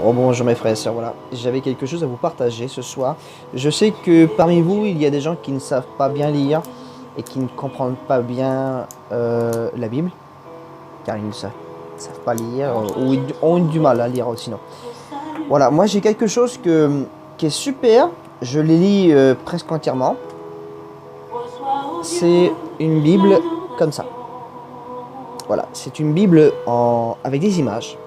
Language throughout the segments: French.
Oh bonjour mes frères et sœurs, voilà, j'avais quelque chose à vous partager ce soir. Je sais que parmi vous, il y a des gens qui ne savent pas bien lire et qui ne comprennent pas bien la Bible, car ils ne savent pas lire ou ils ont du mal à lire sinon. Voilà, moi j'ai quelque chose qui est super, je les lis presque entièrement. C'est une Bible comme ça. Voilà, c'est une Bible avec des images.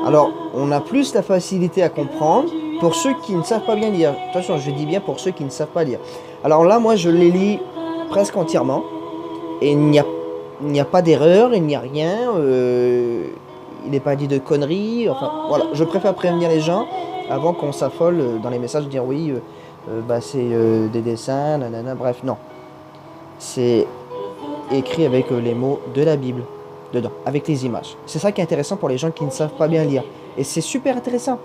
Alors, on a plus la facilité à comprendre pour ceux qui ne savent pas bien lire. Attention, je dis bien pour ceux qui ne savent pas lire. Alors là, moi, je les lis presque entièrement. Et il n'y a pas d'erreur, il n'y a rien. Il n'est pas dit de conneries. Enfin, voilà, je préfère prévenir les gens avant qu'on s'affole dans les messages, dire oui, c'est des dessins, nanana, bref, non. C'est écrit avec les mots de la Bible dedans, avec les images. C'est ça qui est intéressant pour les gens qui ne savent pas bien lire. Et c'est super intéressant.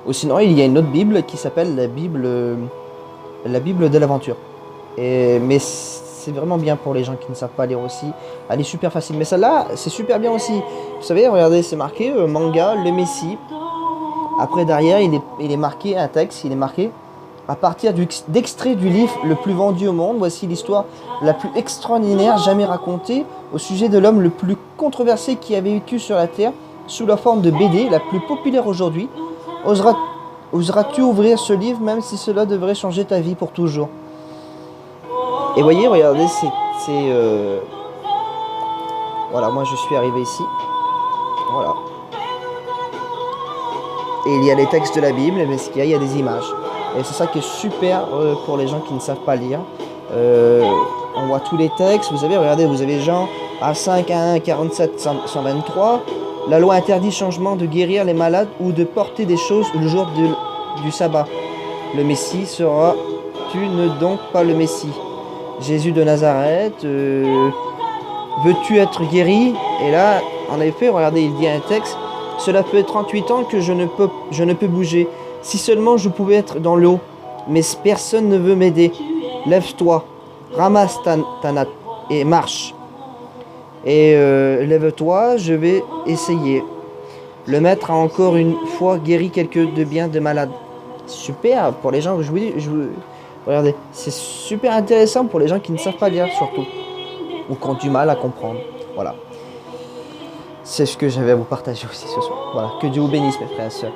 Ou sinon, il y a une autre Bible qui s'appelle la Bible de l'aventure. Mais c'est vraiment bien pour les gens qui ne savent pas lire aussi. Elle est super facile. Mais celle-là, c'est super bien aussi. Vous savez, regardez, c'est marqué manga, le Messie. Après, derrière, il est marqué un texte, il est marqué à partir d'extraits du livre le plus vendu au monde, voici l'histoire la plus extraordinaire jamais racontée au sujet de l'homme le plus controversé qui a vécu sur la Terre, sous la forme de BD, la plus populaire aujourd'hui. Oseras-tu ouvrir ce livre même si cela devrait changer ta vie pour toujours? Et voyez, regardez, voilà, moi je suis arrivé ici. Voilà. Et il y a les textes de la Bible, mais ce qu'il y a, il y a des images. Et c'est ça qui est super pour les gens qui ne savent pas lire. On voit tous les textes. Vous avez, regardez, vous avez Jean A5, A1, 47, 123. La loi interdit changement de guérir les malades ou de porter des choses le jour du sabbat. Le Messie sera-tu ne donc pas le Messie? Jésus de Nazareth, veux-tu être guéri? Et là, en effet, regardez, il dit un texte. Cela fait 38 ans que je ne peux bouger. Si seulement je pouvais être dans l'eau, mais personne ne veut m'aider. Lève-toi, ramasse ta natte et marche. Et lève-toi, je vais essayer. Le maître a encore une fois guéri quelques de bien de malades. Super pour les gens, regardez, c'est super intéressant pour les gens qui ne savent pas lire surtout, ou qui ont du mal à comprendre. Voilà. C'est ce que j'avais à vous partager aussi ce soir. Voilà, que Dieu vous bénisse mes frères et sœurs.